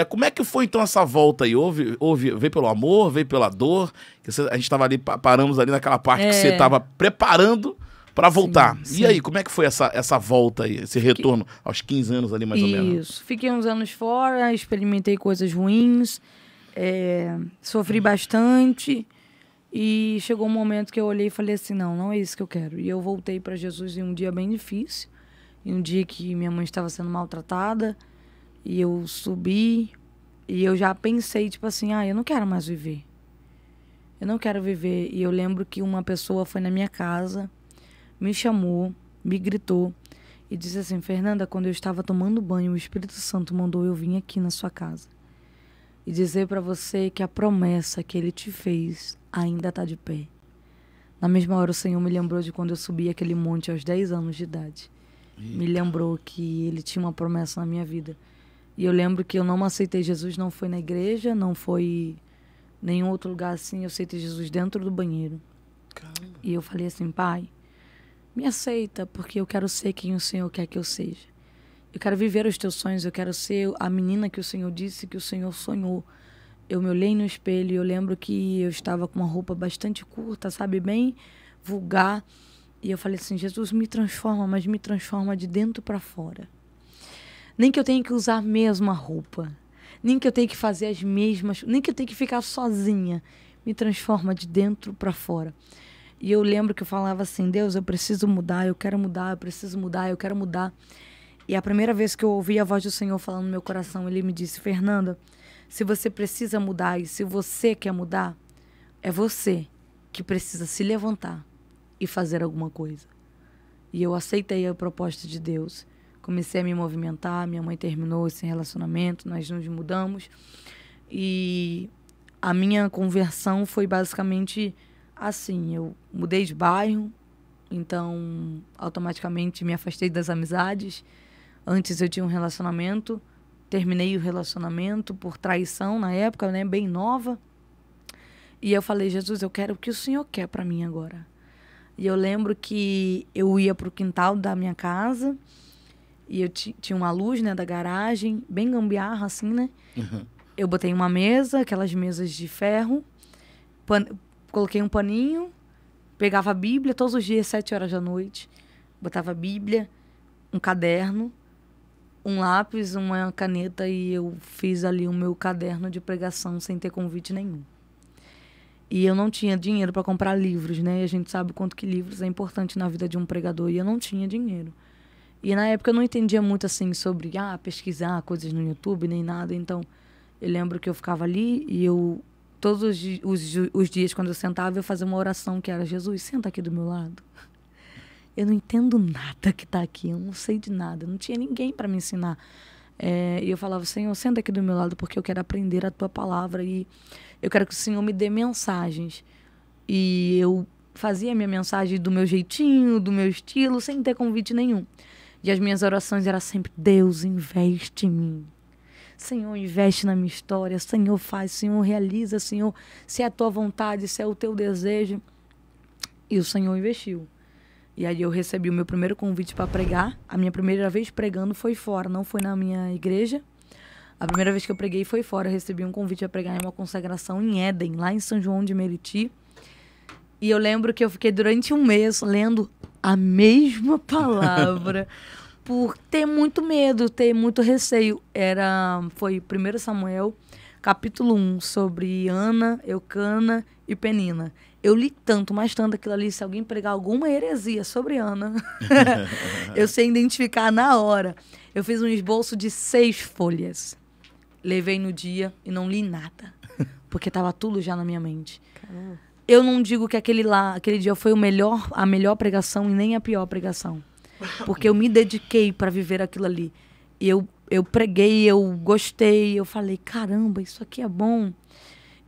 Como é que foi, então, essa volta aí? Veio pelo amor, veio pela dor? A gente estava ali, paramos ali naquela parte que você estava preparando para voltar. Sim. E aí, como é que foi essa volta aí, esse retorno aos 15 anos ali, mais ou menos? Isso. Fiquei uns anos fora, experimentei coisas ruins, sofri bastante. E chegou um momento que eu olhei e falei assim, não é isso que eu quero. E eu voltei para Jesus em um dia bem difícil, em um dia que minha mãe estava sendo maltratada, e eu subi, e eu já pensei, tipo assim, eu não quero mais viver. Eu não quero viver. E eu lembro que uma pessoa foi na minha casa, me chamou, me gritou, e disse assim, Fernanda, quando eu estava tomando banho, o Espírito Santo mandou eu vir aqui na sua casa e dizer para você que a promessa que ele te fez ainda está de pé. Na mesma hora o Senhor me lembrou de quando eu subi aquele monte aos 10 anos de idade. Eita. Me lembrou que ele tinha uma promessa na minha vida. E eu lembro que eu não aceitei Jesus, não foi na igreja, não foi em nenhum outro lugar assim. Eu aceitei Jesus dentro do banheiro. Caramba. E eu falei assim, Pai, me aceita, porque eu quero ser quem o Senhor quer que eu seja. Eu quero viver os teus sonhos, eu quero ser a menina que o Senhor disse que o Senhor sonhou. Eu me olhei no espelho e eu lembro que eu estava com uma roupa bastante curta, sabe, bem vulgar. E eu falei assim, Jesus, me transforma, mas me transforma de dentro para fora. Nem que eu tenha que usar a mesma roupa, nem que eu tenha que fazer as mesmas, nem que eu tenha que ficar sozinha. Me transforma de dentro para fora. E eu lembro que eu falava assim, Deus, eu preciso mudar, eu quero mudar, eu preciso mudar, eu quero mudar. E a primeira vez que eu ouvi a voz do Senhor falando no meu coração, ele me disse, Fernanda, se você precisa mudar e se você quer mudar, é você que precisa se levantar e fazer alguma coisa. E eu aceitei a proposta de Deus. Comecei a me movimentar, minha mãe terminou esse relacionamento, nós nos mudamos. E a minha conversão foi basicamente assim, eu mudei de bairro, então automaticamente me afastei das amizades. Antes eu tinha um relacionamento, terminei o relacionamento por traição na época, né, bem nova. E eu falei, Jesus, eu quero o que o Senhor quer para mim agora. E eu lembro que eu ia para o quintal da minha casa e eu tinha uma luz, né, da garagem, bem gambiarra assim, né? Uhum. Eu botei uma mesa, aquelas mesas de ferro, coloquei um paninho, pegava a Bíblia todos os dias, 7 horas da noite, botava a Bíblia, um caderno, um lápis, uma caneta e eu fiz ali o meu caderno de pregação sem ter convite nenhum. E eu não tinha dinheiro para comprar livros, né? E a gente sabe o quanto que livros é importante na vida de um pregador e eu não tinha dinheiro. E na época eu não entendia muito assim sobre pesquisar coisas no YouTube nem nada. Então eu lembro que eu ficava ali e eu todos os dias quando eu sentava eu fazia uma oração que era Jesus, senta aqui do meu lado. Eu não entendo nada que está aqui, eu não sei de nada, não tinha ninguém para me ensinar. E eu falava, Senhor, senta aqui do meu lado porque eu quero aprender a tua palavra e eu quero que o Senhor me dê mensagens. E eu fazia a minha mensagem do meu jeitinho, do meu estilo, sem ter convite nenhum. E as minhas orações eram sempre, Deus, investe em mim. Senhor, investe na minha história. Senhor, faz. Senhor, realiza. Senhor, se é a tua vontade, se é o teu desejo. E o Senhor investiu. E aí eu recebi o meu primeiro convite para pregar. A minha primeira vez pregando foi fora, não foi na minha igreja. A primeira vez que eu preguei foi fora. Eu recebi um convite para pregar em uma consagração em Éden, lá em São João de Meriti. E eu lembro que eu fiquei durante um mês lendo a mesma palavra, por ter muito medo, ter muito receio. Foi 1 Samuel, capítulo 1, sobre Ana, Eucana e Penina. Eu li tanto, mas tanto aquilo ali, se alguém pregar alguma heresia sobre Ana, eu sei identificar na hora. Eu fiz um esboço de 6 folhas. Levei no dia e não li nada, porque estava tudo já na minha mente. Caramba. Eu não digo que aquele dia foi a melhor pregação e nem a pior pregação, porque eu me dediquei para viver aquilo ali. E eu preguei, eu gostei, eu falei, caramba, isso aqui é bom.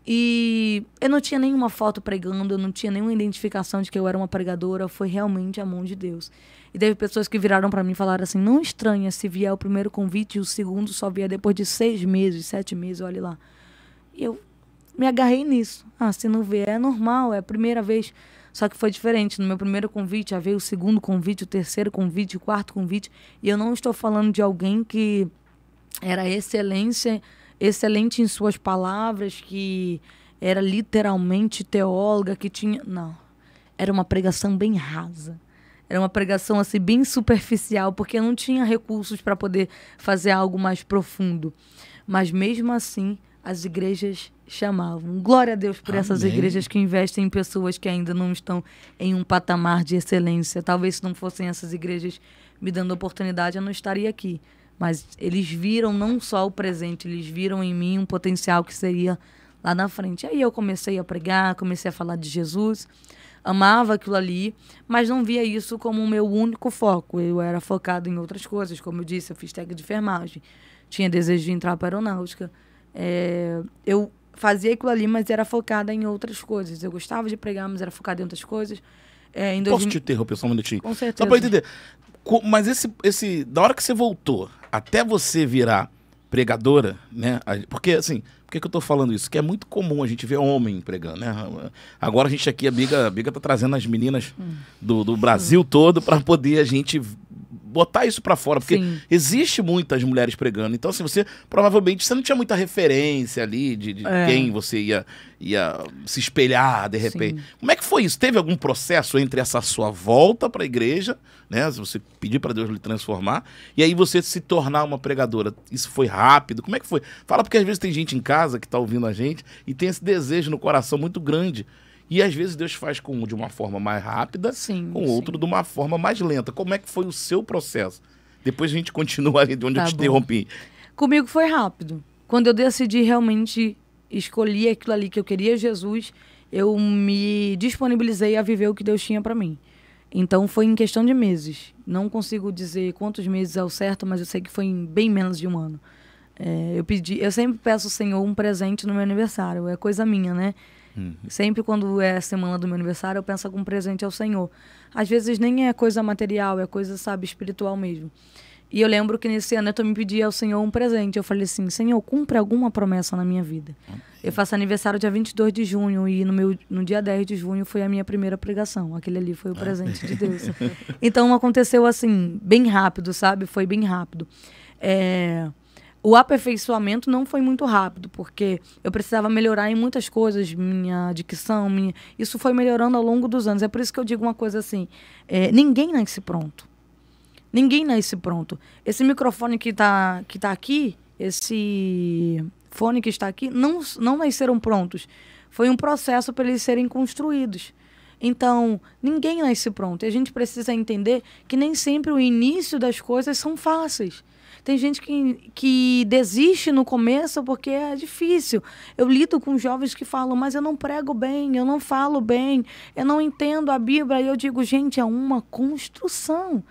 E eu não tinha nenhuma foto pregando, eu não tinha nenhuma identificação de que eu era uma pregadora, foi realmente a mão de Deus. E teve pessoas que viraram para mim e falaram assim, não estranha se vier o primeiro convite e o segundo só vier depois de 6 meses, 7 meses, olha lá. E eu me agarrei nisso. Se não vier é normal, é a primeira vez. Só que foi diferente. No meu primeiro convite, já veio o segundo convite, o terceiro convite, o quarto convite. E eu não estou falando de alguém que era excelência excelente em suas palavras, que era literalmente teóloga, que tinha... Não. Era uma pregação bem rasa. Era uma pregação assim, bem superficial, porque não tinha recursos para poder fazer algo mais profundo. Mas mesmo assim, as igrejas chamavam. Glória a Deus por essas igrejas que investem em pessoas que ainda não estão em um patamar de excelência. Talvez se não fossem essas igrejas me dando oportunidade, eu não estaria aqui. Mas eles viram não só o presente, eles viram em mim um potencial que seria lá na frente. Aí eu comecei a pregar, comecei a falar de Jesus, amava aquilo ali, mas não via isso como o meu único foco. Eu era focado em outras coisas, como eu disse, eu fiz técnica de enfermagem, tinha desejo de entrar para a aeronáutica. Eu fazia aquilo ali, mas era focada em outras coisas. Eu gostava de pregar, mas era focada em outras coisas. Posso te interromper só um minutinho? Com certeza. Só para entender. Mas da hora que você voltou até você virar pregadora, né? Porque, assim, por que eu tô falando isso? Que é muito comum a gente ver homem pregando, né? Agora a gente aqui, a Biga tá trazendo as meninas do Brasil todo para poder a gente botar isso para fora, porque existe muitas mulheres pregando. Então, assim, você provavelmente você não tinha muita referência ali de quem você ia se espelhar de repente. Sim. Como é que foi isso? Teve algum processo entre essa sua volta para a igreja, né? Você pedir para Deus lhe transformar, e aí você se tornar uma pregadora? Isso foi rápido? Como é que foi? Fala, porque às vezes tem gente em casa que tá ouvindo a gente e tem esse desejo no coração muito grande. E às vezes Deus faz com um de uma forma mais rápida, com outro de uma forma mais lenta. Como é que foi o seu processo? Depois a gente continua ali de onde eu te interrompi. Comigo foi rápido. Quando eu decidi realmente escolher aquilo ali que eu queria, Jesus, eu me disponibilizei a viver o que Deus tinha para mim. Então foi em questão de meses. Não consigo dizer quantos meses é o certo, mas eu sei que foi em bem menos de um ano. Eu sempre peço ao Senhor um presente no meu aniversário. É coisa minha, né? Sempre quando é a semana do meu aniversário, eu penso algum presente ao Senhor. Às vezes nem é coisa material, é coisa, sabe, espiritual mesmo. E eu lembro que nesse ano eu também pedi ao Senhor um presente. Eu falei assim, Senhor, cumpre alguma promessa na minha vida. Eu faço aniversário dia 22 de junho e no dia 10 de junho foi a minha primeira pregação. Aquele ali foi o presente de Deus. Então aconteceu assim, bem rápido, sabe? Foi bem rápido. O aperfeiçoamento não foi muito rápido, porque eu precisava melhorar em muitas coisas, minha dicção, isso foi melhorando ao longo dos anos. É por isso que eu digo uma coisa assim, ninguém nasce pronto. Ninguém nasce pronto. Esse microfone que tá aqui, esse fone que está aqui, não nasceram prontos. Foi um processo para eles serem construídos. Então, ninguém nasce pronto. E a gente precisa entender que nem sempre o início das coisas são fáceis. Tem gente que desiste no começo porque é difícil. Eu lido com jovens que falam, mas eu não prego bem, eu não falo bem, eu não entendo a Bíblia. E eu digo, gente, é uma construção.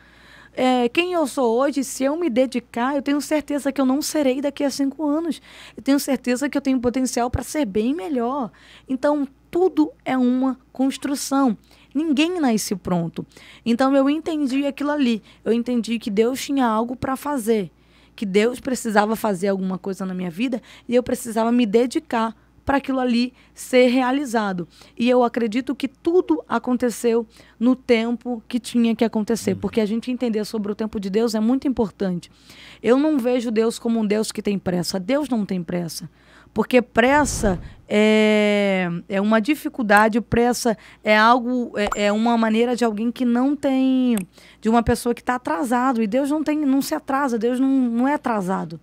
Quem eu sou hoje, se eu me dedicar, eu tenho certeza que eu não serei daqui a 5 anos. Eu tenho certeza que eu tenho potencial para ser bem melhor. Então, tudo é uma construção. Ninguém nasce pronto. Então, eu entendi aquilo ali. Eu entendi que Deus tinha algo para fazer. Que Deus precisava fazer alguma coisa na minha vida e eu precisava me dedicar para aquilo ali ser realizado. E eu acredito que tudo aconteceu no tempo que tinha que acontecer, porque a gente entender sobre o tempo de Deus é muito importante. Eu não vejo Deus como um Deus que tem pressa. Deus não tem pressa. Porque pressa é uma dificuldade, pressa é algo, é uma maneira de alguém que não tem, de uma pessoa que está atrasado. E Deus não se atrasa, Deus não é atrasado.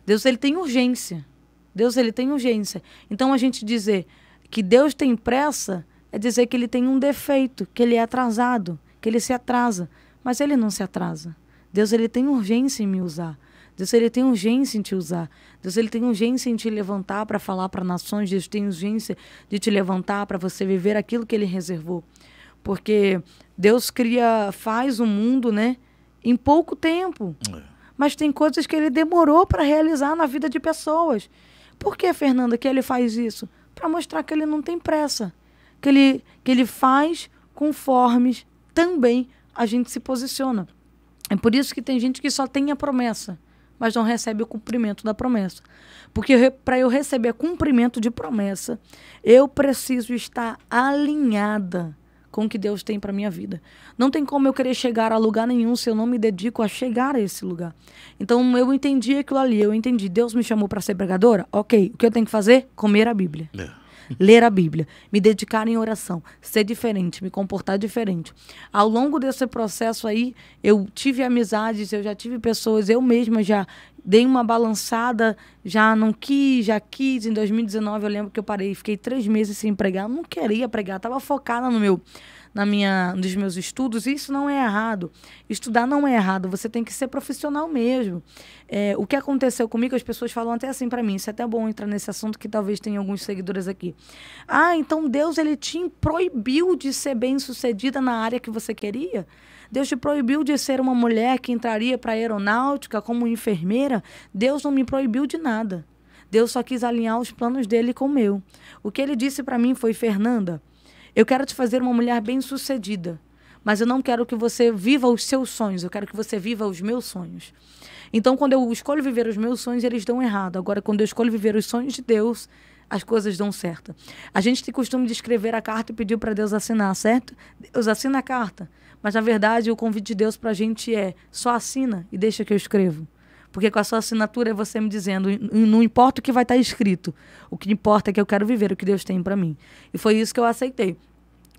Deus, ele tem urgência. Deus, ele tem urgência. Então, a gente dizer que Deus tem pressa é dizer que ele tem um defeito, que ele é atrasado, que ele se atrasa. Mas ele não se atrasa. Deus, ele tem urgência em me usar. Deus, ele tem urgência em te usar. Deus, ele tem urgência em te levantar para falar para nações. Deus tem urgência de te levantar para você viver aquilo que ele reservou. Porque Deus faz o mundo, né, em pouco tempo. Mas tem coisas que ele demorou para realizar na vida de pessoas. Por que, Fernanda, que ele faz isso? Para mostrar que ele não tem pressa. Que ele faz conforme também a gente se posiciona. É por isso que tem gente que só tem a promessa, mas não recebe o cumprimento da promessa. Porque para eu receber cumprimento de promessa, eu preciso estar alinhada com o que Deus tem para minha vida. Não tem como eu querer chegar a lugar nenhum se eu não me dedico a chegar a esse lugar. Então eu entendi aquilo ali, eu entendi. Deus me chamou para ser pregadora? Ok. O que eu tenho que fazer? Comer a Bíblia. Ler a Bíblia, me dedicar em oração, ser diferente, me comportar diferente. Ao longo desse processo aí, eu tive amizades, eu já tive pessoas, eu mesma já dei uma balançada, já não quis, já quis. Em 2019 eu lembro que eu parei, fiquei 3 meses sem pregar, eu não queria pregar, estava focada nos meus estudos, e isso não é errado. Estudar não é errado, você tem que ser profissional mesmo. O que aconteceu comigo, as pessoas falam até assim para mim, isso é até bom entrar nesse assunto que talvez tenha alguns seguidores aqui. Então Deus, ele te proibiu de ser bem-sucedida na área que você queria? Deus te proibiu de ser uma mulher que entraria para a aeronáutica como enfermeira? Deus não me proibiu de nada. Deus só quis alinhar os planos dele com o meu. O que ele disse para mim foi: Fernanda, eu quero te fazer uma mulher bem-sucedida, mas eu não quero que você viva os seus sonhos, eu quero que você viva os meus sonhos. Então, quando eu escolho viver os meus sonhos, eles dão errado. Agora, quando eu escolho viver os sonhos de Deus, as coisas dão certo. A gente tem costume de escrever a carta e pedir para Deus assinar, certo? Deus assina a carta, mas, na verdade, o convite de Deus para a gente é: só assina e deixa que eu escrevo. Porque com a sua assinatura é você me dizendo, não importa o que vai estar escrito, o que importa é que eu quero viver o que Deus tem para mim. E foi isso que eu aceitei.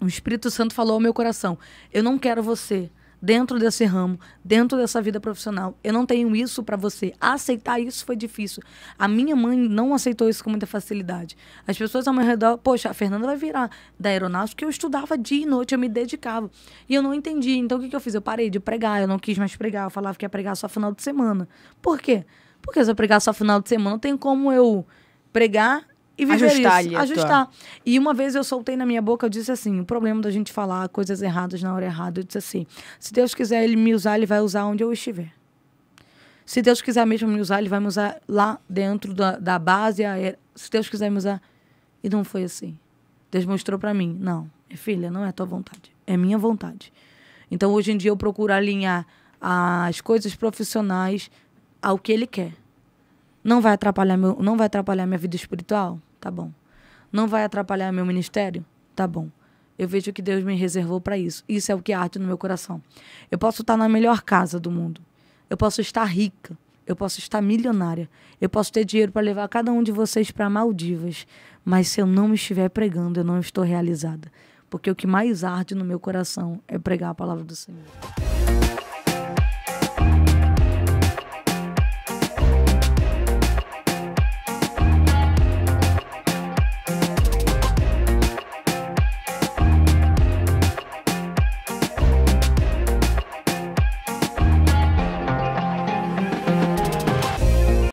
O Espírito Santo falou ao meu coração: eu não quero você dentro desse ramo, dentro dessa vida profissional. Eu não tenho isso para você. Aceitar isso foi difícil. A minha mãe não aceitou isso com muita facilidade. As pessoas ao meu redor: poxa, a Fernanda vai virar da aeronáutica, porque eu estudava dia e noite, eu me dedicava. E eu não entendi. Então, o que eu fiz? Eu parei de pregar, eu não quis mais pregar. Eu falava que ia pregar só final de semana. Por quê? Porque se eu pregar só final de semana, não tem como eu pregar e viver ajustar. E uma vez eu soltei na minha boca, eu disse assim: o problema da gente falar coisas erradas na hora errada, eu disse assim: se Deus quiser ele me usar, ele vai usar onde eu estiver. Se Deus quiser mesmo me usar, ele vai me usar lá dentro da base aérea. Se Deus quiser me usar. E não foi assim. Deus mostrou para mim: não, minha filha, não é a tua vontade, é minha vontade. Então, hoje em dia, eu procuro alinhar as coisas profissionais ao que ele quer. Não vai atrapalhar minha vida espiritual? Tá bom. Não vai atrapalhar meu ministério? Tá bom. Eu vejo que Deus me reservou para isso. Isso é o que arde no meu coração. Eu posso estar na melhor casa do mundo. Eu posso estar rica. Eu posso estar milionária. Eu posso ter dinheiro para levar cada um de vocês para Maldivas. Mas se eu não estiver pregando, eu não estou realizada. Porque o que mais arde no meu coração é pregar a palavra do Senhor.